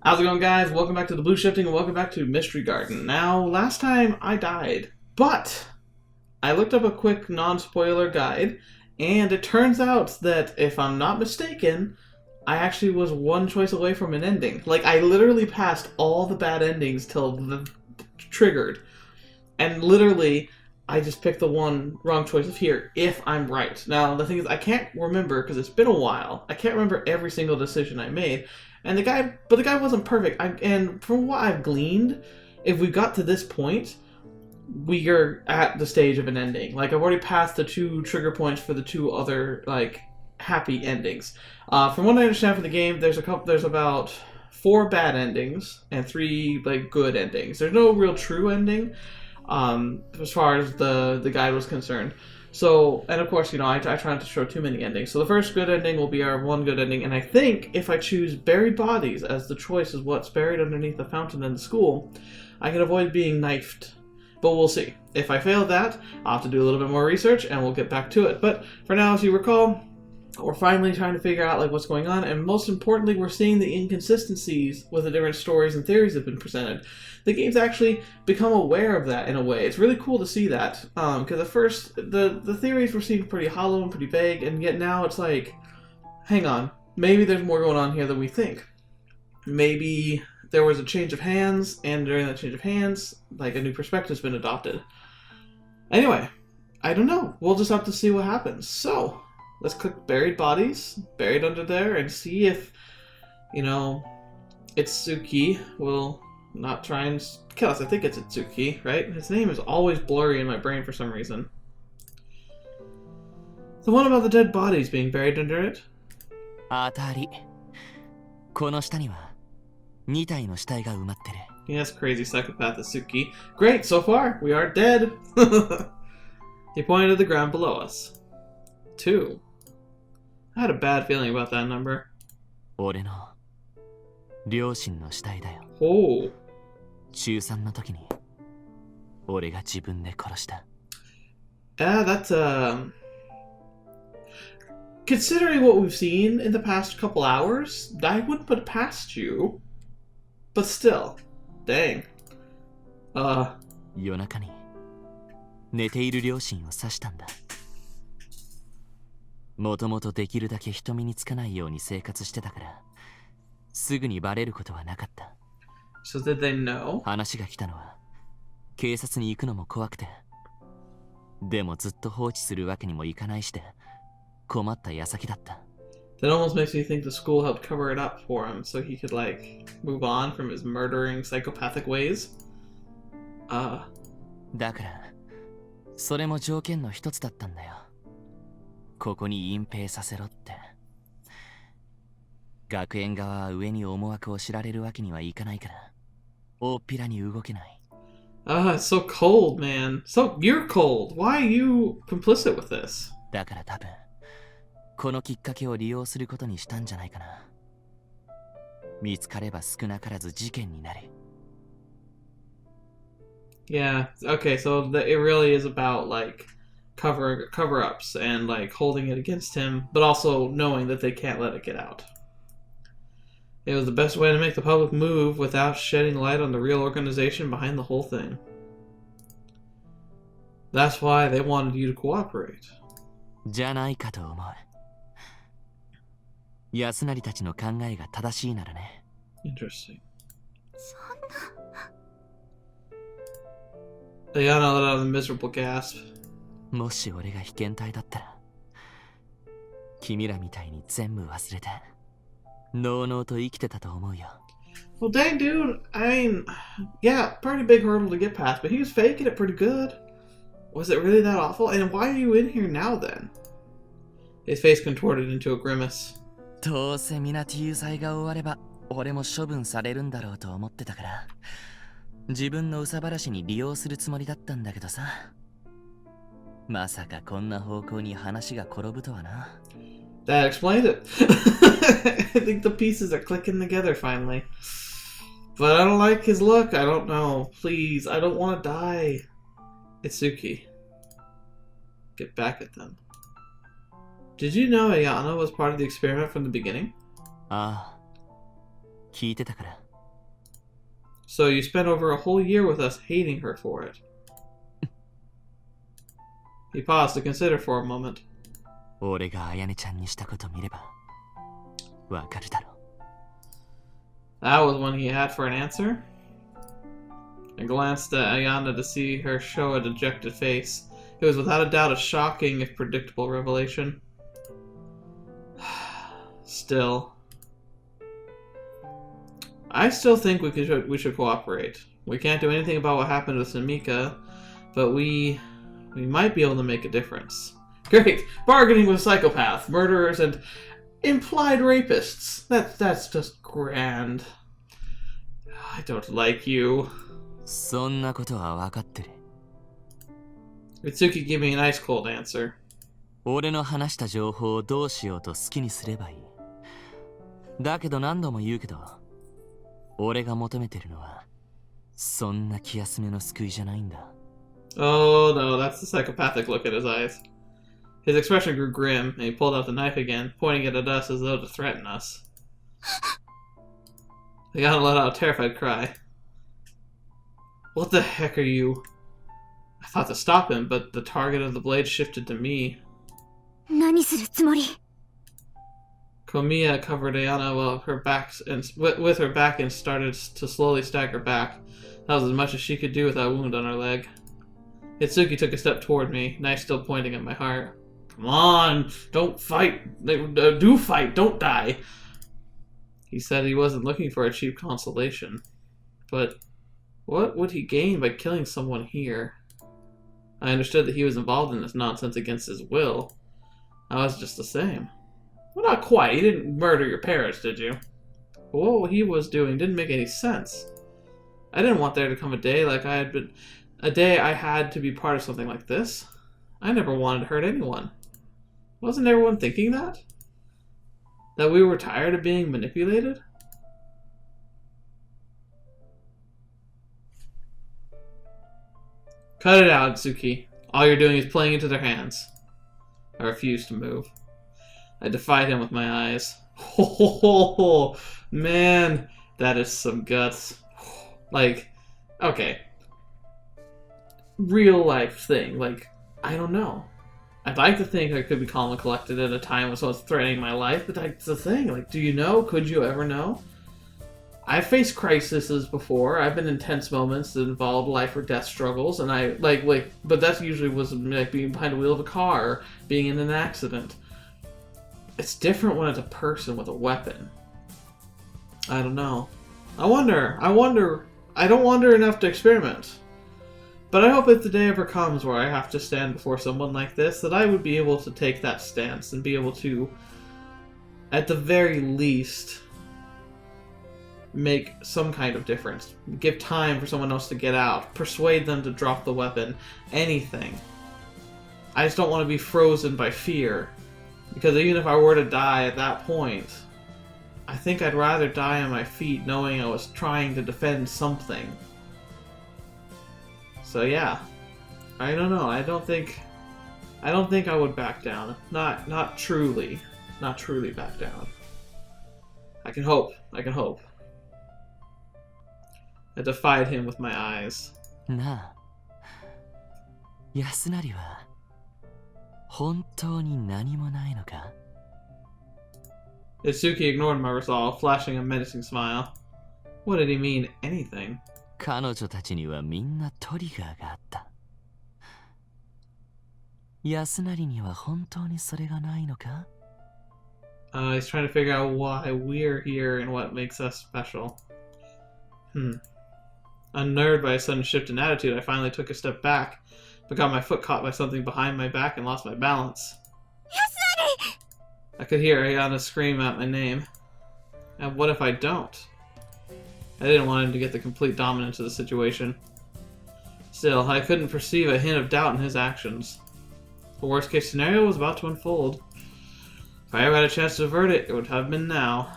How's it going, guys? Welcome back to the Blue Shifting and welcome back to Mystery Garden. Now, last time I died, but I looked up a quick non-spoiler guide, and it turns out that, if I'm not mistaken, I actually was one choice away from an ending. Like, I literally passed all the bad endings till the triggered, and literally, I just picked the one wrong choice of here, if I'm right. Now, the thing is, I can't remember, because it's been a while, I can't remember every single decision I made, and the guy wasn't perfect. And from what I've gleaned, if we got to this point, we are at the stage of an ending. Like, I've already passed the 2 trigger points for the 2 other, like, happy endings. From what I understand from the game, there's about 4 bad endings and 3, like, good endings. There's no real true ending, as far as the guide was concerned. So, and of course, I try not to show too many endings. So the first good ending will be our one good ending, and I think if I choose buried bodies as the choice is what's buried underneath the fountain in the school, I can avoid being knifed. But we'll see. If I fail that, I'll have to do a little bit more research, and we'll get back to it. But for now, as you recall, we're finally trying to figure out what's going on, and most importantly, we're seeing the inconsistencies with the different stories and theories that have been presented. The game's actually become aware of that in a way. It's really cool to see that, because at first the theories were seemed pretty hollow and pretty vague, and yet now it's like, hang on, maybe there's more going on here than we think. Maybe there was a change of hands, and during that change of hands, a new perspective's been adopted. Anyway, I don't know. We'll just have to see what happens. So, let's click buried bodies, buried under there, and see if, Itsuki will not try and kill us. I think it's Itsuki, right? His name is always blurry in my brain for some reason. The one about the dead bodies being buried under it? 当たり。この下には2体の死体が埋まってる。 Yes, crazy psychopath Itsuki. Great, so far, we are dead. He pointed to the ground below us. 2. I had a bad feeling about that number. 俺の両親の死体だよ。 Oh. 中3の時に俺が自分で殺した。 Yeah, that's considering what we've seen in the past couple hours, I wouldn't put it past you. But still, dang. 夜中に寝ている両親を刺したんだ。もともとできるだけ人目につかないように生活してたから、すぐにバレることはなかった。 So did they know? 話が来たのは警察に行くのも怖くて、でもずっと放置するわけにもいかないして困った矢先だった。 That almost makes me think the school helped cover it up for him so he could move on from his murdering psychopathic ways. だからそれも条件の一つだったんだよ。ここに隠蔽させろって。学園側は上に思惑を知られるわけにはいかないから大っぴらに動けない。 It's so cold, man. So, you're cold. Why are you complicit with this? だから多分このきっかけを利用することにしたんじゃないかな。見つかれば少なからず事件になる。 Yeah, okay, so it really is about, cover-ups and, holding it against him, but also knowing that they can't let it get out. It was the best way to make the public move without shedding light on the real organization behind the whole thing. That's why they wanted you to cooperate. じゃないかと思う。安成たちの考えが正しいならね。 Interesting. Ayana let out a miserable gasp. もし俺が被験体だったら、君らみたいに全部忘れて、のうのうと生きてたと思うよ。 Well, dang, dude. I mean, yeah, pretty big hurdle to get past, but he was faking it pretty good. Was it really that awful? And why are you in here now, then? His face contorted into a grimace. どうせミナティユ祭が終われば、俺も処分されるんだろうと思ってたから、自分の憂さ晴らしに利用するつもりだったんだけどさ。まさかこんな方向に話が転ぶとはな。 That explains it. I think the pieces are clicking together finally. But I don't like his look. I don't know. Please, I don't want to die. Itsuki. Get back at them. Did you know Ayana was part of the experiment from the beginning? ああ、聞いてたから。So you spent over a whole year with us hating her for it. He paused to consider for a moment. 俺があやねちゃんにしたこと見ればわかるだろう。 That was one he had for an answer. I glanced at Ayana to see her show a dejected face. It was without a doubt a shocking, if predictable, revelation. Still. I still think we should cooperate. We can't do anything about what happened with Samika, but we might be able to make a difference. Great! Bargaining with psychopaths, murderers, and implied rapists. That's just grand. I don't like you. そんなことは分かってる。 Mitsuki gave me an ice cold answer. 俺の話した情報をどうしようと好きにすればいい。だけど何度も言うけど、俺が求めてるのはそんな気休めの救いじゃないんだ。 Oh no, that's the psychopathic look in his eyes. His expression grew grim, and he pulled out the knife again, pointing it at us as though to threaten us. Ayana let out a terrified cry. What the heck are you? I thought to stop him, but the target of the blade shifted to me. 何するつもり? Komiya covered Ayana with her back and started to slowly stagger back. That was as much as she could do with that wound on her leg. Itsuki took a step toward me, knife still pointing at my heart. Come on, don't fight. Do fight, don't die. He said he wasn't looking for a cheap consolation. But what would he gain by killing someone here? I understood that he was involved in this nonsense against his will. I was just the same. Well, not quite. You didn't murder your parents, did you? But what he was doing didn't make any sense. I didn't want there to come a day I had to be part of something like this. I never wanted to hurt anyone. Wasn't everyone thinking that? That we were tired of being manipulated? Cut it out, Itsuki. All you're doing is playing into their hands. I refused to move. I defied him with my eyes. Oh, man, that is some guts. Like, okay. Real life thing. Like, I don't know. I'd like to think I could be calm and collected at a time when someone's threatening my life, but that's the thing. Like, do you know? Could you ever know? I've faced crises before. I've been in tense moments that involved life or death struggles, and but that usually was like being behind the wheel of a car, or being in an accident. It's different when it's a person with a weapon. I don't know. I wonder. I don't wonder enough to experiment. But I hope if the day ever comes where I have to stand before someone like this, that I would be able to take that stance and be able to, at the very least, make some kind of difference. Give time for someone else to get out. Persuade them to drop the weapon. Anything. I just don't want to be frozen by fear. Because even if I were to die at that point, I think I'd rather die on my feet knowing I was trying to defend something. So yeah. I don't know. I don't think I would back down. Not truly. Not truly back down. I can hope. I defied him with my eyes. なあ、安成は本当に何もないのか? Itsuki ignored my resolve, flashing a menacing smile. What did he mean, anything? 彼女たちにはみんなトリガーがあった。安成には本当にそれがないのか? He's trying to figure out why we're here and what makes us special. Unnerved by a sudden shift in attitude, I finally took a step back, but got my foot caught by something behind my back and lost my balance. Yasari! I could hear Ayana scream out my name. And what if I don't? I didn't want him to get the complete dominance of the situation. Still, I couldn't perceive a hint of doubt in his actions. The worst case scenario was about to unfold. If I ever had a chance to avert it, it would have been now.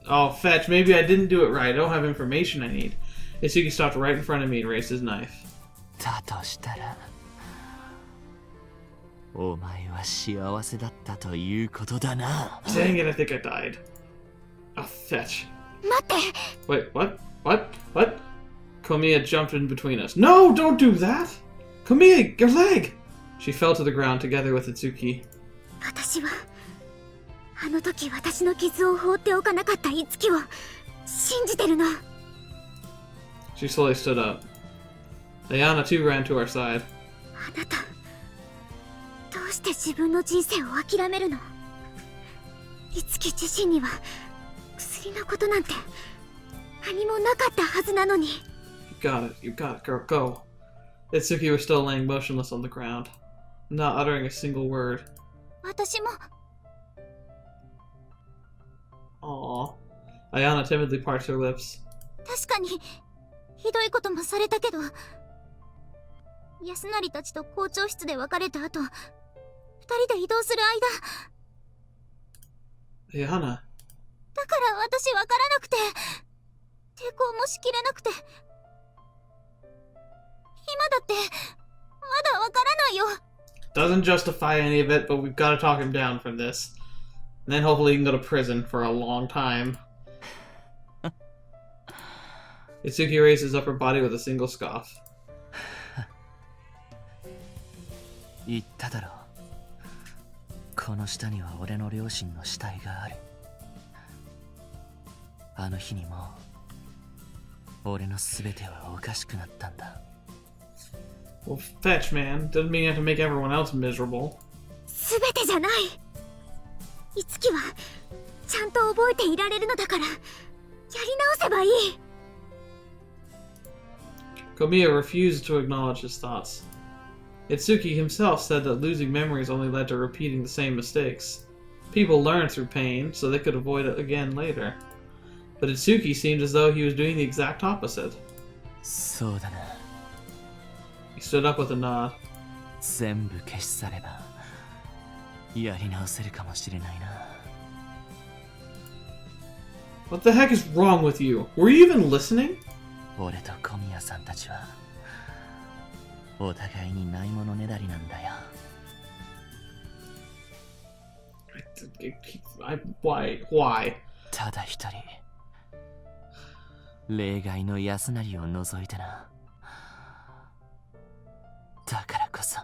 Oh, fetch, maybe I didn't do it right. I don't have information I need. Itsuki stopped right in front of me and raised his knife. だとしたら、お前は幸せだったということだな。 Dang it, I think I died. Oh, fetch. 待って。 Wait, what? What? What? Komiya jumped in between us. No, don't do that! Komiya, your leg! She fell to the ground together with Itsuki. 私はあの時私の傷を放っておかなかった樹を信じてるの。 She slowly stood up. Ayana too ran to our side. あなたどうして自分の人生を諦めるの？樹自身には薬のことなんて何もなかったはずなのに。 You got it, girl, go. Itsuki was still laying motionless on the ground, not uttering a single word. 私も Aww. Ayana timidly parts her lips. 確かにひどいこともされたけど、安成たちと校長室で別れた後、二人で移動する間、 Ayana. だから私わからなくて、抵抗もしきれなくて、今だってまだわからないよ。 Doesn't justify any of it, but we've got to talk him down from this. And then hopefully he can go to prison for a long time. Itsuki raised his upper body with a single scoff. 言っただろう。この下には俺の両親の死体がある。あの日にもう俺の全てはおかしくなったんだ。 Well, fetch, man. Doesn't mean you have to make everyone else miserable. すべてじゃない。樹はちゃんと覚えていられるのだからやり直せばいい。 Komiya refused to acknowledge his thoughts. Itsuki himself said that losing memories only led to repeating the same mistakes. People learn through pain, so they could avoid it again later. But Itsuki seemed as though he was doing the exact opposite. そうだな。 He stood up with a nod. 全部消し去ればやり直せるかもしれないな。 What the heck is wrong with you? Were you even listening? 俺と小宮さんたちはお互いにないものねだりなんだよ。 Why? ただ一人例外の安成を除いてな。だからこそ。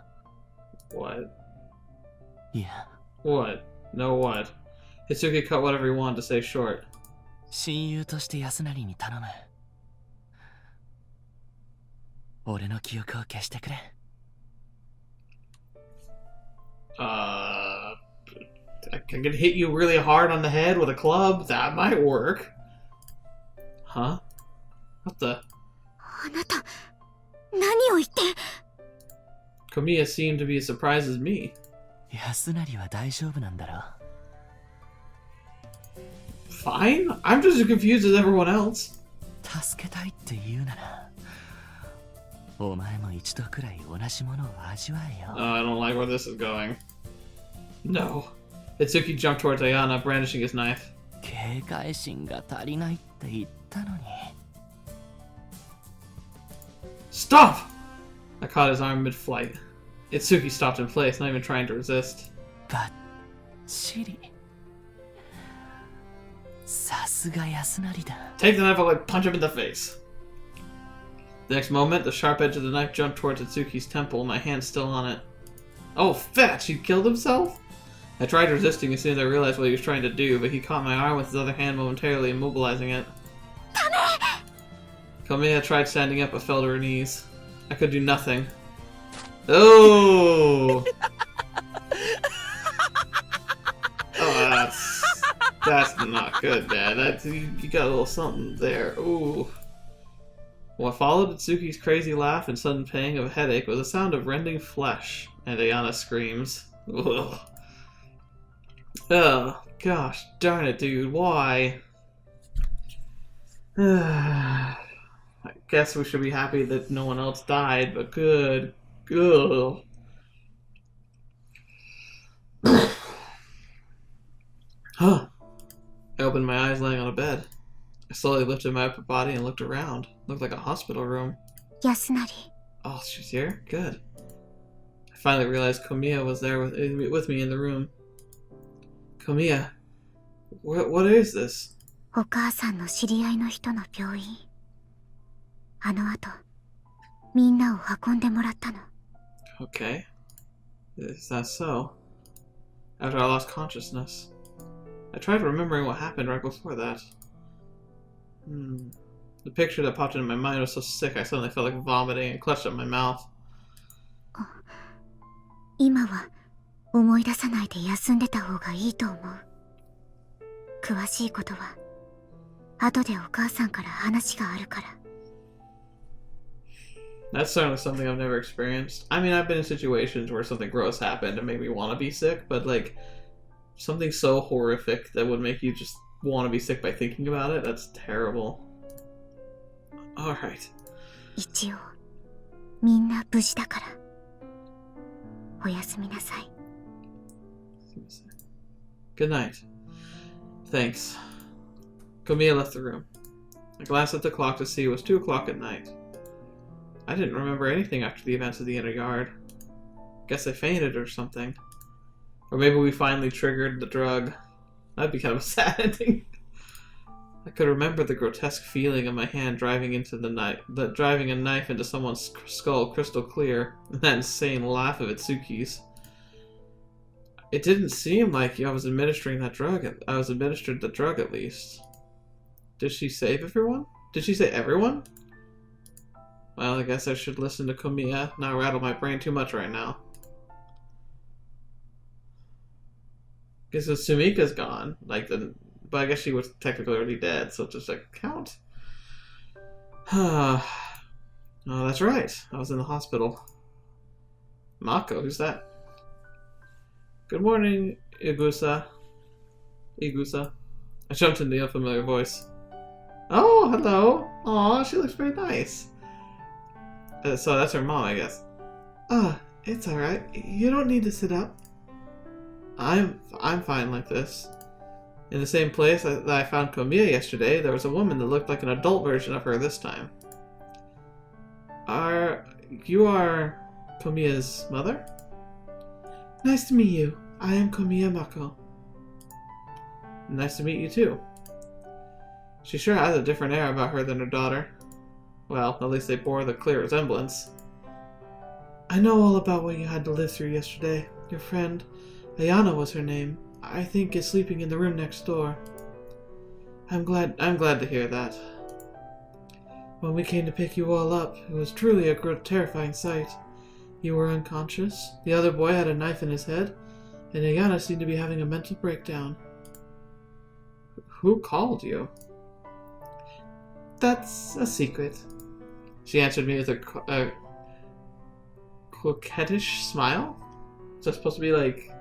What? いや、 What? No what? Hitsuki cut whatever he wanted to say short. 親友として安成に頼む。俺の記憶を消してくれ。I can hit you really hard on the head with a club? That might work. Huh? What the? あなた何を言って。 Komiya seemed to be as surprised as me. 安成は大丈夫なんだろ。 Fine? I'm just as confused as everyone else. 助けたいって言うならお前も一度くらい同じものを味わえよ。 I don't like where this is going. No. Itsuki jumped towards Ayana, brandishing his knife. 警戒心が足りないって言ったのに。 Stop! I caught his arm mid-flight. Itsuki stopped in place, not even trying to resist. ばっちり。さすが安成だ。 Take the knife, I'll like punch him in the face. The next moment, the sharp edge of the knife jumped towards Itsuki's temple, my hand still on it. Oh, fetch! He killed himself? I tried resisting as soon as I realized what he was trying to do, but he caught my arm with his other hand momentarily, immobilizing it. Komiya tried standing up but fell to her knees. I could do nothing. Oh! Oh, that's not good, Dad. You got a little something there. Ooh. What followed Itsuki's crazy laugh and sudden pang of a headache was a sound of rending flesh, and Ayana screams. Ugh. Oh, gosh darn it, dude. Why? I guess we should be happy that no one else died, but good. Ugh. Huh. I opened my eyes laying on a bed. I slowly lifted my upper body and looked around. Looked like a hospital room. 安成 Oh, she's here? Good. I finally realized Komiya was there with me in the room. Komiya, what is this? お母さんの知り合いの人の病院。あの後、みんなを運んでもらったの。Okay. Is that so? After I lost consciousness. I tried remembering what happened right before that. The picture that popped into my mind was so sick I suddenly felt like vomiting and clutched at my mouth. 今は思い出さないで休んでた方がいいと思う。詳しいことは後でお母さんから話があるから。That's certainly something I've never experienced. I mean, I've been in situations where something gross happened and made me want to be sick, but like something so horrific that would make you just want to be sick by thinking about it, that's terrible. Alright. 一応、みんな無事だから。おやすみなさい。Good night. Thanks. Komiya left the room. I glanced at the clock to see it was 2 o'clock at night. I didn't remember anything after the events of the inner yard. Guess I fainted or something. Or maybe we finally triggered the drug. That'd be kind of a sad ending. I could remember the grotesque feeling of my hand driving a knife into someone's skull crystal clear, and that insane laugh of Itsuki's. It didn't seem like I was administering that drug. I was administered the drug at least. Did she save everyone? Did she say everyone? Well, I guess I should listen to Komiya, not rattle my brain too much right now. Guess Sumika's gone, but I guess she was technically already dead, so it just count. Oh, that's right. I was in the hospital. Mako, who's that? Good morning, Igusa. I jumped in the unfamiliar voice. Oh, hello. Aw, she looks very nice. So that's her mom, I guess. It's alright. You don't need to sit up. I'm fine like this. In the same place that I found Komiya yesterday, there was a woman that looked like an adult version of her this time. You are Komiya's mother? Nice to meet you. I am Komiya Mako. Nice to meet you too. She sure has a different air about her than her daughter. Well, at least they bore the clear resemblance. I know all about what you had to live through yesterday. Your friend, Ayana was her name, I think is sleeping in the room next door. I'm glad to hear that. When we came to pick you all up, it was truly a terrifying sight. You were unconscious, the other boy had a knife in his head, and Ayana seemed to be having a mental breakdown. Who called you? That's a secret. She answered me with a coquettish smile? Is that supposed to be like...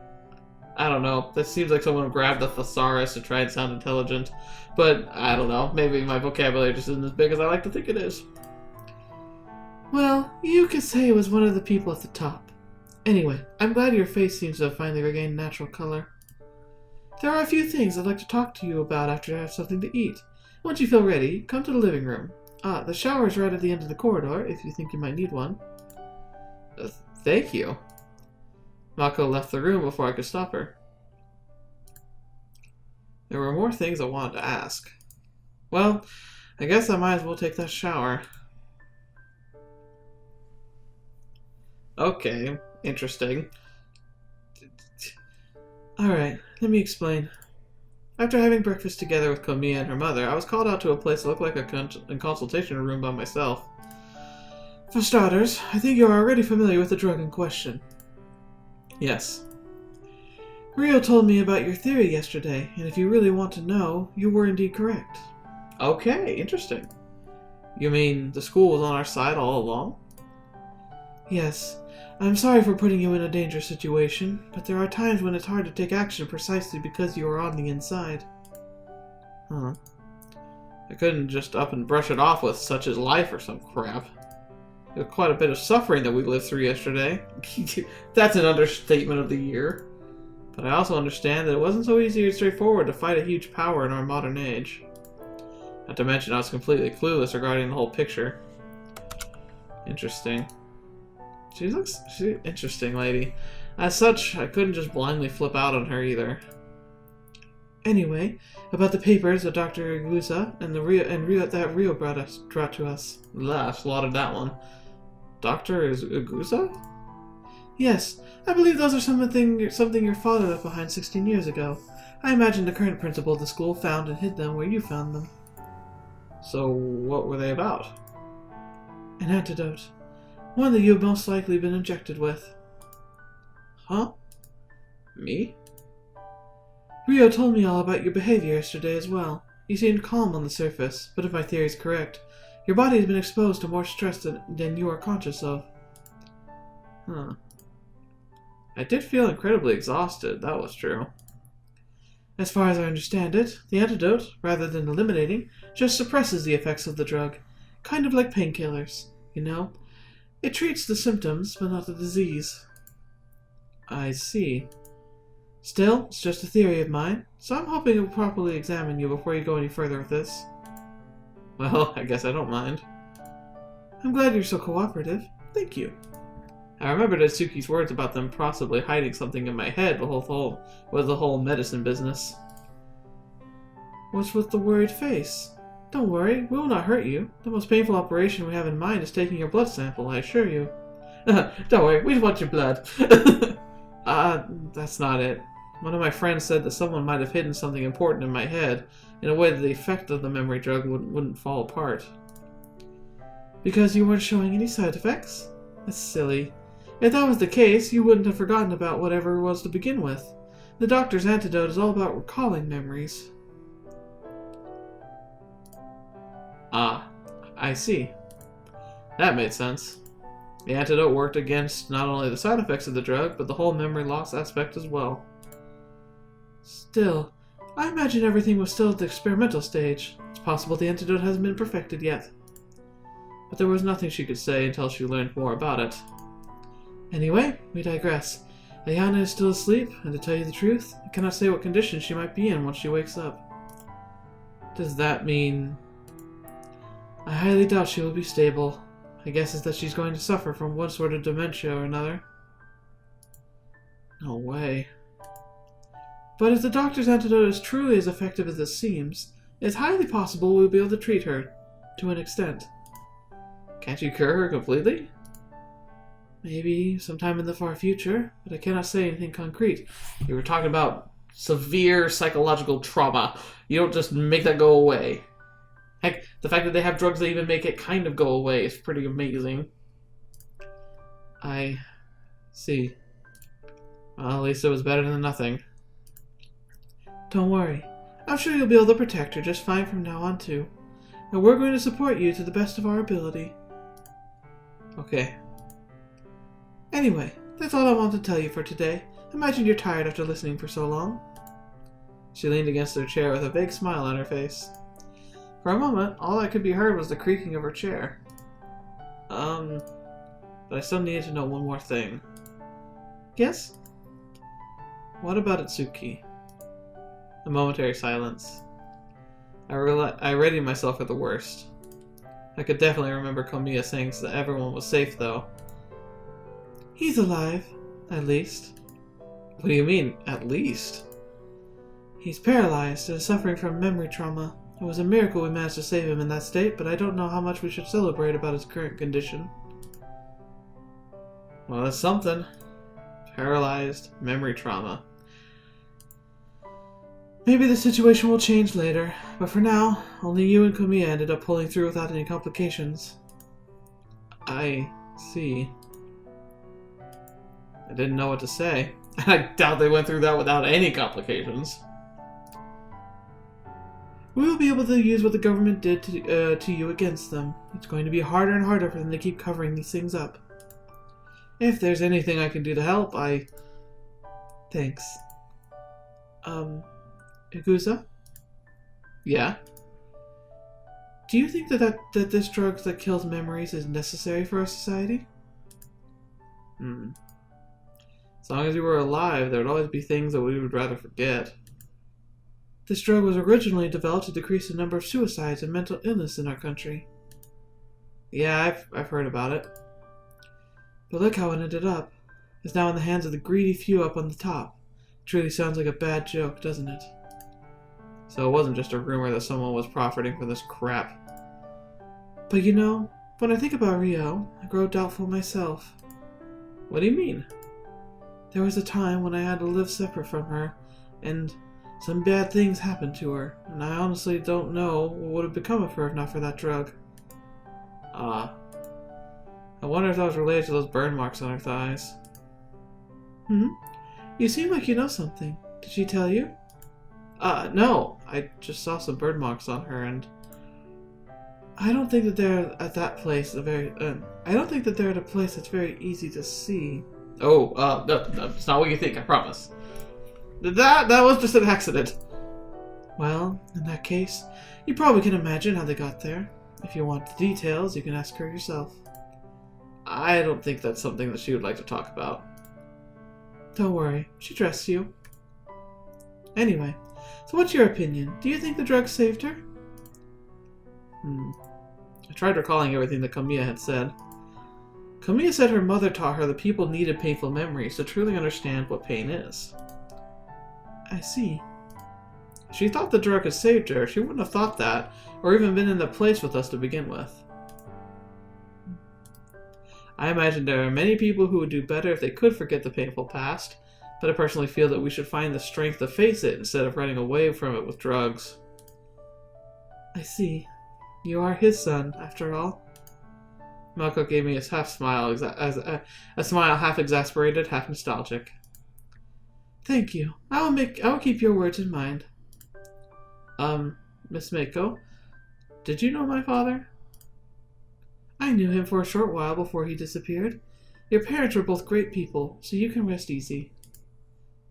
I don't know. That seems like someone grabbed a thesaurus to try and sound intelligent. But, I don't know. Maybe my vocabulary just isn't as big as I like to think it is. Well, you could say it was one of the people at the top. Anyway, I'm glad your face seems to have finally regained natural color. There are a few things I'd like to talk to you about after I have something to eat. Once you feel ready, come to the living room. The shower's right at the end of the corridor, if you think you might need one. Thank you. Mako left the room before I could stop her. There were more things I wanted to ask. Well, I guess I might as well take that shower. Okay, interesting. Alright, let me explain. After having breakfast together with Komiya and her mother, I was called out to a place that looked like a consultation room by myself. For starters, I think you are already familiar with the drug in question. Yes. Rio told me about your theory yesterday, and if you really want to know, you were indeed correct. Okay, interesting. You mean the school was on our side all along? Yes. I'm sorry for putting you in a dangerous situation, but there are times when it's hard to take action precisely because you are on the inside. Huh. I couldn't just up and brush it off with such as life or some crap. There was quite a bit of suffering that we lived through yesterday. That's an understatement of the year. But I also understand that it wasn't so easy or straightforward to fight a huge power in our modern age. Not to mention I was completely clueless regarding the whole picture. Interesting. She's an interesting lady. As such, I couldn't just blindly flip out on her either. Anyway, about the papers of Dr. Igusa and that Rio brought to us. Blah, slaughtered that one. Dr. Igusa? Yes, I believe those are something your father left behind 16 years ago. I imagine the current principal of the school found and hid them where you found them. So, what were they about? An antidote. One that you've most likely been injected with. Huh? Me? Rio told me all about your behavior yesterday as well. You seemed calm on the surface, but if my theory is correct, your body has been exposed to more stress than you are conscious of. Huh. I did feel incredibly exhausted, that was true. As far as I understand it, the antidote, rather than eliminating, just suppresses the effects of the drug. Kind of like painkillers, you know? It treats the symptoms, but not the disease. I see. Still, it's just a theory of mine, so I'm hoping it will properly examine you before you go any further with this. Well, I guess I don't mind. I'm glad you're so cooperative. Thank you. I remembered Atsuki's words about them possibly hiding something in my head with the whole medicine business. What's with the worried face? Don't worry, we will not hurt you. The most painful operation we have in mind is taking your blood sample, I assure you. Don't worry, we just want your blood. That's not it. One of my friends said that someone might have hidden something important in my head in a way that the effect of the memory drug wouldn't fall apart. Because you weren't showing any side effects? That's silly. If that was the case, you wouldn't have forgotten about whatever it was to begin with. The doctor's antidote is all about recalling memories. Ah, I see. That made sense. The antidote worked against not only the side effects of the drug, but the whole memory loss aspect as well. Still, I imagine everything was still at the experimental stage. It's possible the antidote hasn't been perfected yet. But there was nothing she could say until she learned more about it. Anyway, we digress. Ayana is still asleep, and to tell you the truth, I cannot say what condition she might be in once she wakes up. Does that mean... I highly doubt she will be stable. My guess is that she's going to suffer from one sort of dementia or another. No way. But if the doctor's antidote is truly as effective as it seems, it's highly possible we'll be able to treat her, to an extent. Can't you cure her completely? Maybe sometime in the far future, but I cannot say anything concrete. You were talking about severe psychological trauma. You don't just make that go away. Heck, the fact that they have drugs that even make it kind of go away is pretty amazing. I see. Well, at least it was better than nothing. Don't worry. I'm sure you'll be able to protect her just fine from now on, too. And we're going to support you to the best of our ability. Okay. Anyway, that's all I want to tell you for today. Imagine you're tired after listening for so long. She leaned against her chair with a vague smile on her face. For a moment, all that could be heard was the creaking of her chair. But I still needed to know one more thing. Yes? What about Atsuki? A momentary silence. I readied myself for the worst. I could definitely remember Komiya saying that everyone was safe, though. He's alive, at least. What do you mean, at least? He's paralyzed and is suffering from memory trauma. It was a miracle we managed to save him in that state, but I don't know how much we should celebrate about his current condition. Well, that's something. Paralyzed, memory trauma. Maybe the situation will change later, but for now, only you and Komiya ended up pulling through without any complications. I see. I didn't know what to say. I doubt they went through that without any complications. We will be able to use what the government did to you against them. It's going to be harder and harder for them to keep covering these things up. If there's anything I can do to help, Thanks. Igusa? Yeah? Do you think that this drug that kills memories is necessary for our society? As long as you were alive, there would always be things that we would rather forget. This drug was originally developed to decrease the number of suicides and mental illness in our country. Yeah, I've heard about it. But look how it ended up. It's now in the hands of the greedy few up on the top. It truly sounds like a bad joke, doesn't it? So it wasn't just a rumor that someone was profiting from this crap. But you know, when I think about Rio, I grow doubtful myself. What do you mean? There was a time when I had to live separate from her, and some bad things happened to her, and I honestly don't know what would have become of her if not for that drug. I wonder if that was related to those burn marks on her thighs. You seem like you know something. Did she tell you? No. I just saw some burn marks on her, and I don't think that they're at that place. I don't think that they're at a place that's very easy to see. No, it's not what you think. I promise. That was just an accident. Well, in that case, you probably can imagine how they got there. If you want the details, you can ask her yourself. I don't think that's something that she would like to talk about. Don't worry, she trusts you. Anyway, so what's your opinion? Do you think the drug saved her? I tried recalling everything that Kamiya had said. Kamiya said her mother taught her that people needed painful memories to truly understand what pain is. I see. If she thought the drug had saved her, she wouldn't have thought that, or even been in the place with us to begin with. I imagine there are many people who would do better if they could forget the painful past, but I personally feel that we should find the strength to face it instead of running away from it with drugs. I see. You are his son, after all. Malko gave me a half smile, a smile half exasperated, half nostalgic. Thank you. I will keep your words in mind. Miss Mako, did you know my father? I knew him for a short while before he disappeared. Your parents were both great people, so you can rest easy.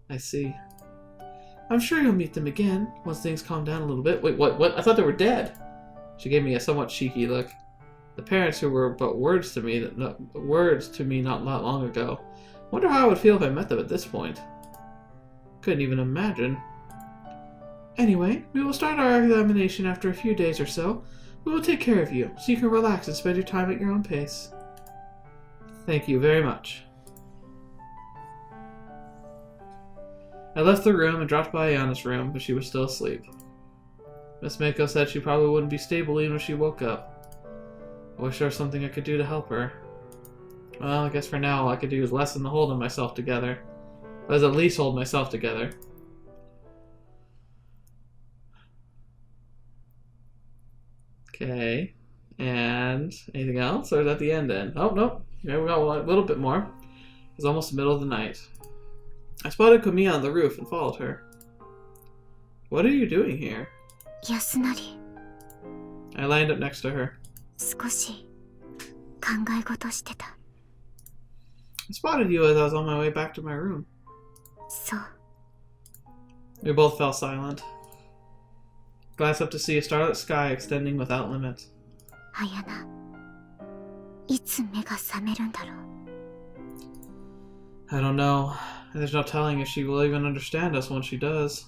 I see. I'm sure you'll meet them again, once things calm down a little bit. Wait, what? I thought they were dead. She gave me a somewhat cheeky look. The parents who were but words to me not long ago. Wonder how I would feel if I met them at this point. Couldn't even imagine. Anyway, we will start our examination after a few days or so. We will take care of you, so you can relax and spend your time at your own pace. Thank you very much. I left the room and dropped by Ayana's room, but she was still asleep. Miss Mako said she probably wouldn't be stable even if she woke up. I wish there was something I could do to help her. Well, I guess for now all I could do is lessen the hold on myself together. Let's at least hold myself together. Okay. And anything else? Or is that the end then? Oh, no. Here we go. A little bit more. It's almost the middle of the night. I spotted Kamiya on the roof and followed her. What are you doing here? Yasunari. I lined up next to her. 少し考え事してた。I spotted you as I was on my way back to my room. そう。 We both fell silent. Glanced up to see a starlit sky extending without limit. あやな、いつ目が覚めるんだろう。 I don't know. There's no telling if she will even understand us when she does.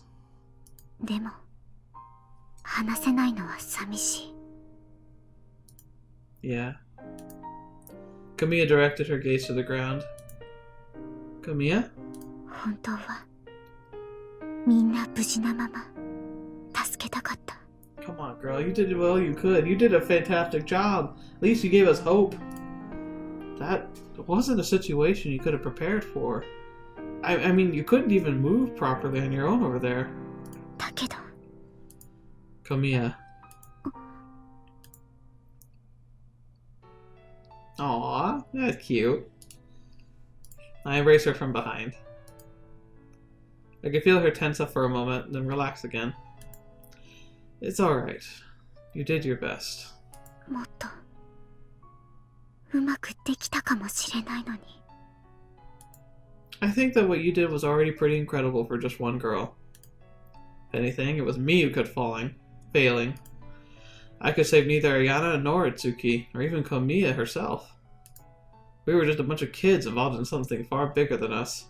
でも、話せないのは寂しい。 Yeah. Kamiya directed her gaze to the ground. Kamiya? 本当は、みんな無事なまま、助けたかった。 Come on, girl. You did well you could. You did a fantastic job. At least you gave us hope. That wasn't a situation you could have prepared for. I mean, you couldn't even move properly on your own over there. だけど、 Kamiya. Aww, that's cute. I embrace her from behind. I could feel her tense up for a moment, then relax again. It's alright. You did your best. もっとうまくできたかもしれないのに。 I think that what you did was already pretty incredible for just one girl. If anything, it was me who kept failing. I could save neither Ayana nor Itsuki, or even Kamiya herself. We were just a bunch of kids involved in something far bigger than us.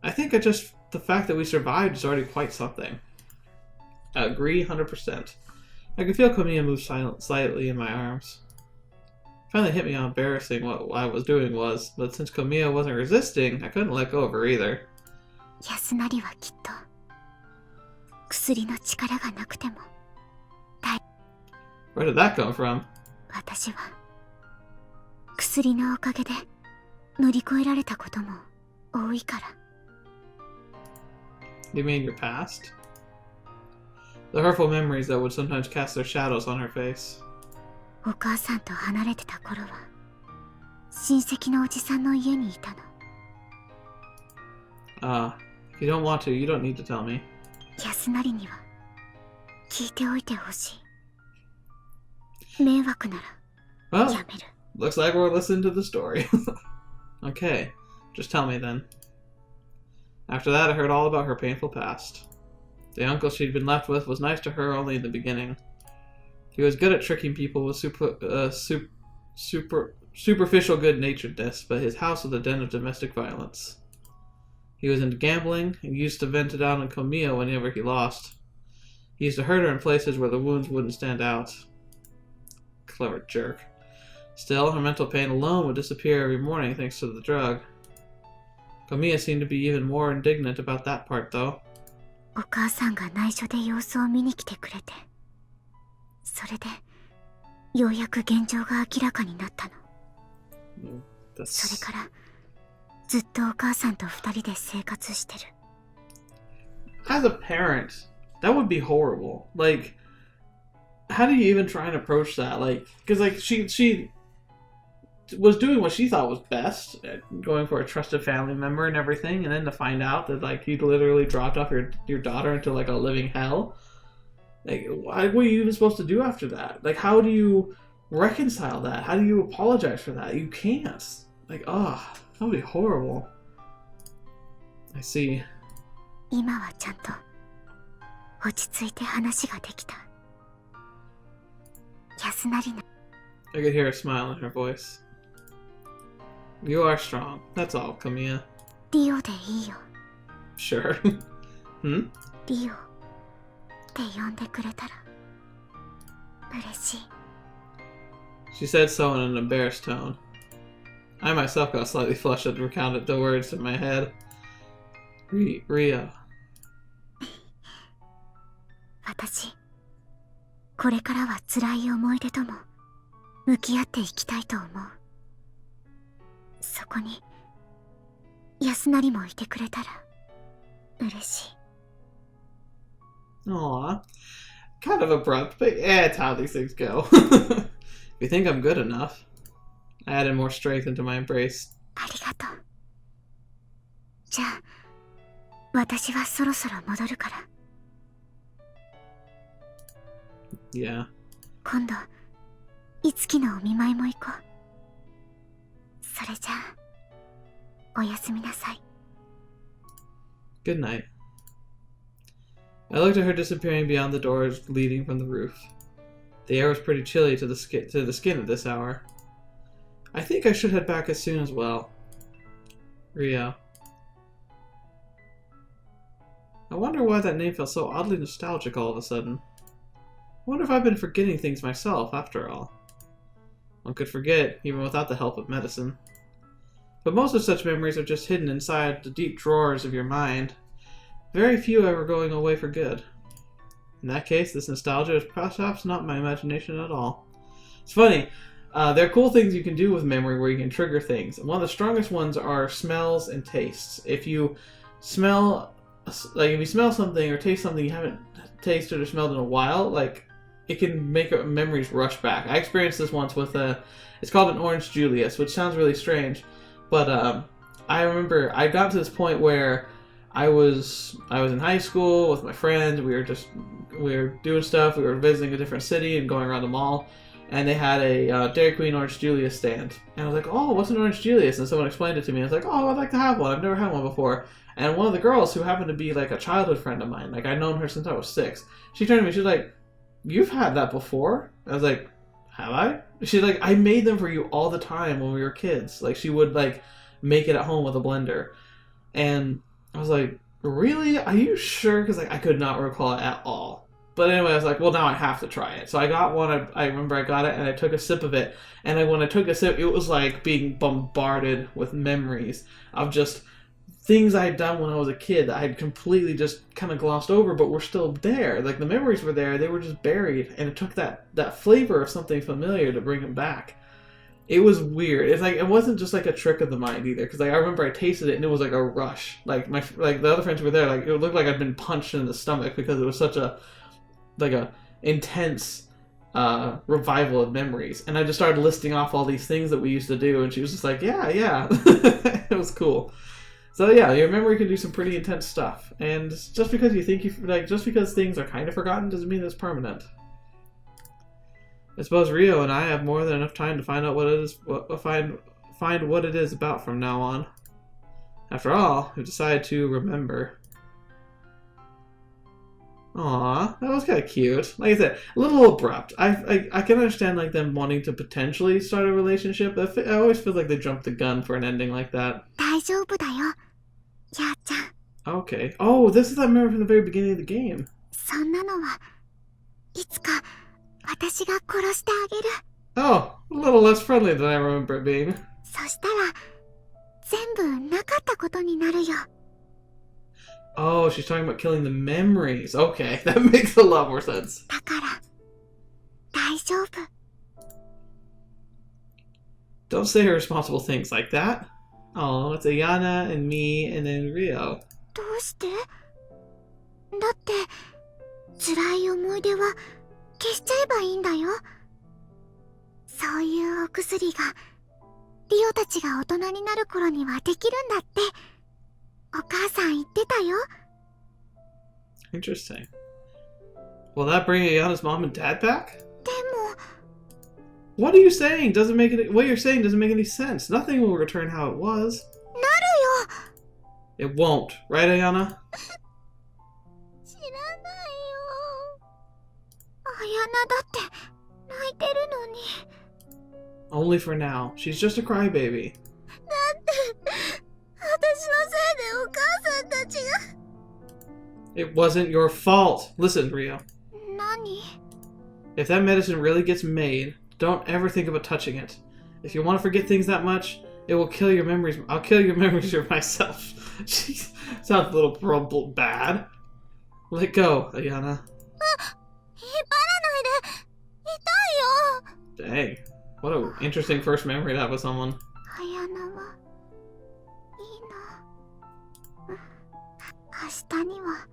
I think the fact that we survived is already quite something. I agree 100%. I could feel Kamiya move slightly in my arms. Finally hit me how embarrassing what I was doing was, but since Kamiya wasn't resisting, I couldn't let go of her either. 安成はきっと薬の力がなくても Where did that come from? 私は薬のおかげで乗り越えられたことも多いから。 You mean your past? The hurtful memories that would sometimes cast their shadows on her face. お母さんと離れてた頃は親戚のおじさんの家にいたの。 If you don't want to, you don't need to tell me. 安成には聞いておいてほしい。迷惑なら Well, やめる。 looks like we're listening to the story. Okay, just tell me then. After that, I heard all about her painful past. The uncle she'd been left with was nice to her only in the beginning. He was good at tricking people with superficial good-naturedness, but his house was a den of domestic violence. He was into gambling and used to vent it out on Komiya whenever he lost. He used to hurt her in places where the wounds wouldn't stand out. Clever jerk. Still, her mental pain alone would disappear every morning thanks to the drug. Komiya seemed to be even more indignant about that part, though. お母さんが内緒で様子を見に来てくれて、それでようやく現状が明らかになったの。それからずっとお母さんと二人で生活してる。 As a parent, that would be horrible. Like, how do you even try and approach that? Like, because like she was doing what she thought was best, going for a trusted family member and everything, and then to find out that like you'd literally dropped off your daughter into like a living hell. Like, what are you even supposed to do after that? Like, how do you reconcile that? How do you apologize for that? You can't. Like, that would be horrible. I see. 今はちゃんと落ち着いて話ができた。安成の I could hear a smile in her voice. You are strong. That's all, Komiya. リオでいいよ。 Sure. Hmm? リオって呼んでくれたら嬉しい。 She said so in an embarrassed tone. I myself got slightly flushed and recounted the words in my head. Rio. 私、これからは辛い思い出とも向き合っていきたいと思う。そこに安成もいてくれたら嬉しい。 Aw. Kind of abrupt, but yeah, it's how these things go. If you think I'm good enough. I added more strength into my embrace. ありがとう。じゃあ、私はそろそろ戻るから。 Yeah. 今度、いつきのお見舞いも行こう。それじゃあ、おやすみなさい。 Good night. I looked at her disappearing beyond the doors leading from the roof. The air was pretty chilly to the skin at this hour. I think I should head back as soon as well. Rio. I wonder why that name felt so oddly nostalgic all of a sudden. I wonder if I've been forgetting things myself, after all. One could forget, even without the help of medicine. But most of such memories are just hidden inside the deep drawers of your mind. Very few ever going away for good. In that case, this nostalgia is perhaps not my imagination at all. It's funny. There are cool things you can do with memory where you can trigger things. And one of the strongest ones are smells and tastes. If you smell something or taste something you haven't tasted or smelled in a while, like, it can make memories rush back. I experienced this once with it's called an Orange Julius, which sounds really strange, but I remember I got to this point where I was in high school with my friends. We were doing stuff. We were visiting a different city and going around the mall, and they had a Dairy Queen Orange Julius stand. And I was like, "Oh, what's an Orange Julius?" And someone explained it to me. I was like, "Oh, I'd like to have one. I've never had one before." And one of the girls, who happened to be like a childhood friend of mine, like I'd known her since I was 6, she turned to me. She's like, "You've had that before?" I was like, "Have I?" She's like, "I made them for you all the time when we were kids." Like, she would like make it at home with a blender, and I was like, "Really? Are you sure?" Because like I could not recall it at all. But anyway, I was like, well, now I have to try it. So I got one. I remember I got it, and I took a sip of it. And when I took a sip, it was like being bombarded with memories of just things I had done when I was a kid that I had completely just kind of glossed over, but were still there. Like, the memories were there, they were just buried, and it took that flavor of something familiar to bring them back. It was weird. It's like, it wasn't just like a trick of the mind either, because like, I remember I tasted it and it was like a rush. Like, the other friends who were there, like, it looked like I'd been punched in the stomach because it was such a intense revival of memories. And I just started listing off all these things that we used to do, and she was just like, yeah. It was cool. So yeah, your memory can do some pretty intense stuff. And just because just because things are kind of forgotten doesn't mean it's permanent. I suppose Rio and I have more than enough time to find out what it is, find what it is about from now on. After all, we've decided to remember. Aww, that was kind of cute. Like I said, a little abrupt. I can understand like them wanting to potentially start a relationship. I always feel like they jumped the gun for an ending like that. 大丈夫だよ、やーちゃん。 Okay. Oh, this is that memory from the very beginning of the game. そんなのはいつか私が殺してあげる。 Oh, a little less friendly than I remember it being. そしたら全部なかったことになるよ。 Oh, she's talking about killing the memories. Okay, that makes a lot more sense. だから大丈夫。 Don't say irresponsible things like that. Oh, it's Ayana and me and then Rio. どうして？だって辛い思い出は消しちゃえばいいんだよ。そういうお薬がリオたちが大人になる頃にはできるんだってお母さん言ってたよ。 Interesting. Will that bring Ayana's mom and dad back? でも What are you saying? What you're saying doesn't make any sense. Nothing will return how it was. なるよ。 It won't, right, Ayana? 知らないよ。あやなだって泣いてるのに。 Only for now. She's just a crybaby. だって私のせいでお母さんたちが。 It wasn't your fault. Listen, Rio. 何？ If that medicine really gets made, don't ever think about touching it. If you want to forget things that much, it will kill your memories. I'll kill your memories myself. Jeez, sounds a little bad. Let go, Ayana. 引っ張らないで。痛いよ。 Dang. What an interesting first memory to have with someone. あやなはいいの。明日には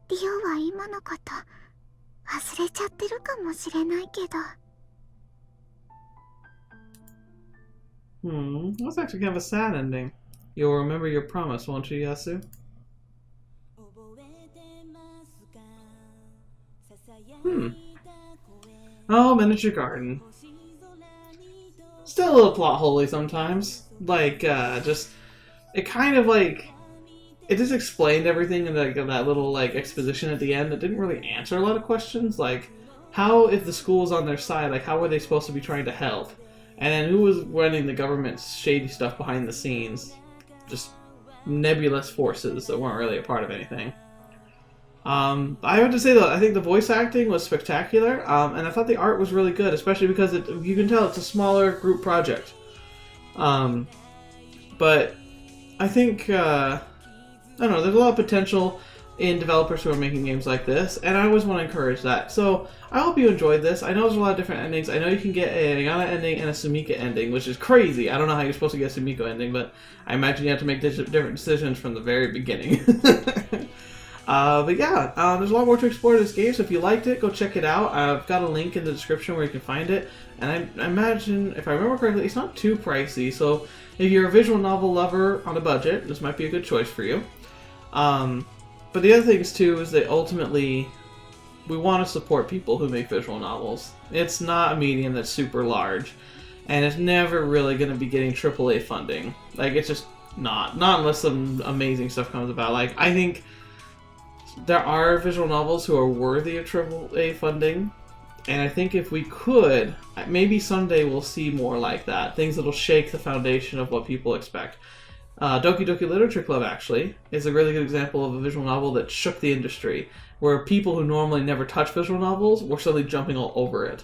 リオは今のこと忘れちゃってるかもしれないけど。 That's actually kind of a sad ending. You'll remember your promise, won't you, Yasu? Oh, miniature garden. Still a little plot holy sometimes. Like, it kind of like, it just explained everything in that little like exposition at the end. It didn't really answer a lot of questions. Like, how, if the school was on their side, like how were they supposed to be trying to help? And then who was running the government's shady stuff behind the scenes? Just nebulous forces that weren't really a part of anything. I have to say though, I think the voice acting was spectacular, and I thought the art was really good, especially because you can tell it's a smaller group project. But I think, I don't know, there's a lot of potential in developers who are making games like this, and I always want to encourage that. So I hope you enjoyed this. I know there's a lot of different endings. I know you can get a Ayana ending and a Sumika ending, which is crazy. I don't know how you're supposed to get a Sumiko ending, but I imagine you have to make different decisions from the very beginning. But yeah, there's a lot more to explore this game, so if you liked it, go check it out. I've got a link in the description where you can find it, and I imagine, if I remember correctly, it's not too pricey, so if you're a visual novel lover on a budget, this might be a good choice for you. But the other things too is that ultimately, we want to support people who make visual novels. It's not a medium that's super large, and it's never really going to be getting AAA funding. Like, it's just not unless some amazing stuff comes about. Like, I think there are visual novels who are worthy of AAA funding, and I think if we could, maybe someday we'll see more like that. Things that'll shake the foundation of what people expect. Doki Doki Literature Club, actually, is a really good example of a visual novel that shook the industry, where people who normally never touch visual novels were suddenly jumping all over it.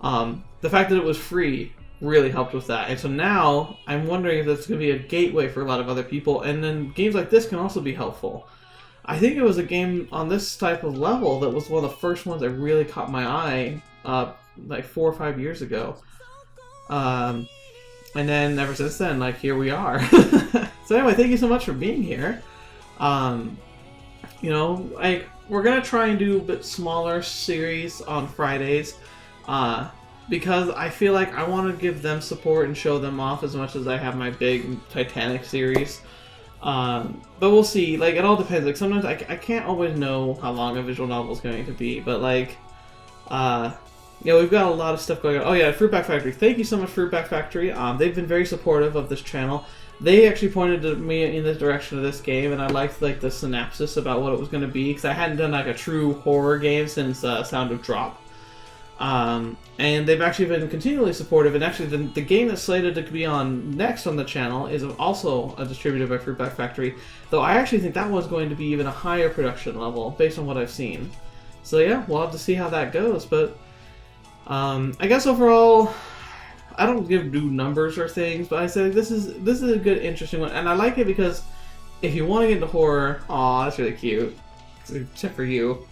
The fact that it was free really helped with that. And so now I'm wondering if that's going to be a gateway for a lot of other people, and then games like this can also be helpful. I think it was a game on this type of level that was one of the first ones that really caught my eye like 4 or 5 years ago. And then ever since then, like, here we are. So anyway, thank you so much for being here. You know, like, we're going to try and do a bit smaller series on Fridays. Because I feel like I want to give them support and show them off as much as I have my big Titanic series. But we'll see. Like, it all depends. Like, sometimes I can't always know how long a visual novel is going to be. But, like, yeah, we've got a lot of stuff going on. Oh, yeah, Fruitbat Factory. Thank you so much, Fruitbat Factory. They've been very supportive of this channel. They actually pointed me in the direction of this game, and I liked, like, the synopsis about what it was going to be, because I hadn't done, like, a true horror game since Sound of Drop. And they've actually been continually supportive, and actually the game that's slated to be on next on the channel is also distributed by Fruitbat Factory, though I actually think that one's going to be even a higher production level, based on what I've seen. So yeah, we'll have to see how that goes, but I guess overall, I don't do numbers or things, but I say this is a good, interesting one, and I like it because if you want to get into horror, aw, that's really cute. Except for you.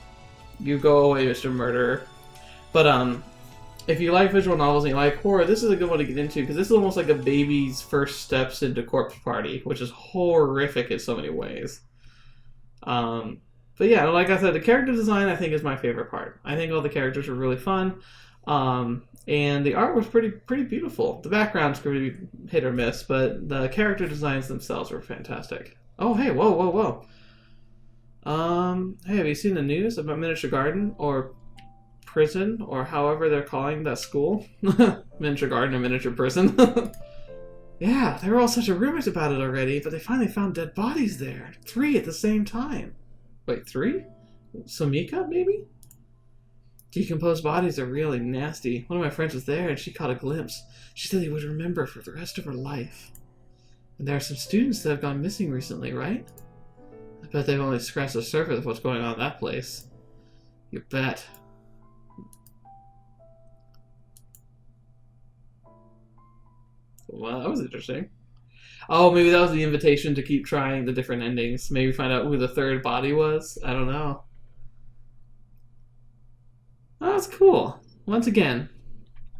You go away, Mr. Murderer. But if you like visual novels and you like horror, this is a good one to get into, because this is almost like a baby's first steps into Corpse Party, which is horrific in so many ways. But yeah, like I said, the character design I think is my favorite part. I think all the characters are really fun. And the art was pretty beautiful. The background's pretty hit or miss, but the character designs themselves were fantastic. Oh, hey, whoa. Hey, have you seen the news about Miniature Garden, or prison, or however they're calling that school? Miniature Garden or Miniature Prison? Yeah, there were all such rumors about it already, but they finally found dead bodies there. 3 at the same time. Wait, 3? Sumika, maybe? Decomposed bodies are really nasty. One of my friends was there, and she caught a glimpse. She said he would remember for the rest of her life. And there are some students that have gone missing recently, right? I bet they've only scratched the surface of what's going on in that place. You bet. Well, that was interesting. Oh, maybe that was the invitation to keep trying the different endings. Maybe find out who the third body was? I don't know. Oh, that's cool. Once again,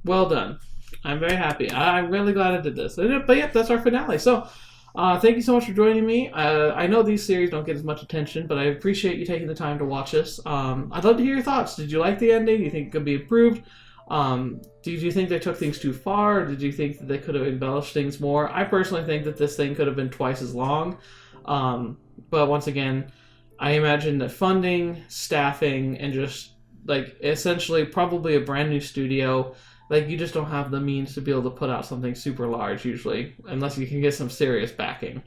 well done. I'm very happy. I'm really glad I did this. But yeah, that's our finale. So, thank you so much for joining me. I know these series don't get as much attention, but I appreciate you taking the time to watch this. I'd love to hear your thoughts. Did you like the ending? Do you think it could be improved? Did you think they took things too far? Or did you think that they could have embellished things more? I personally think that this thing could have been twice as long. But once again, I imagine that funding, staffing, and just like essentially probably a brand new studio, like you just don't have the means to be able to put out something super large usually, unless you can get some serious backing.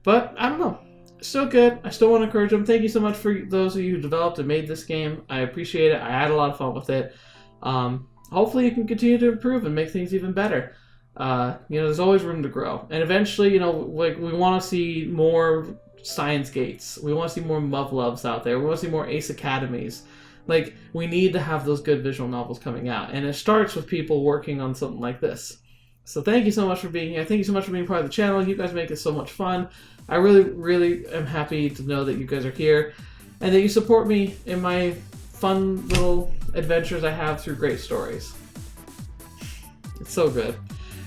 But I don't know. Still good. I still want to encourage them. Thank you so much for those of you who developed and made this game. I appreciate it. I had a lot of fun with it. Hopefully you can continue to improve and make things even better. You know, there's always room to grow. And eventually, you know, like we want to see more Science Gates. We want to see more Muv-Loves out there. We want to see more Ace Academies. Like, we need to have those good visual novels coming out. And it starts with people working on something like this. So thank you so much for being here. Thank you so much for being part of the channel. You guys make it so much fun. I really am happy to know that you guys are here and that you support me in my fun little adventures I have through great stories. It's so good.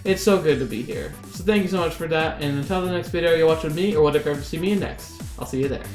It's so good to be here. So thank you so much for that. And until the next video you watch with me, or whatever you see me in next, I'll see you there.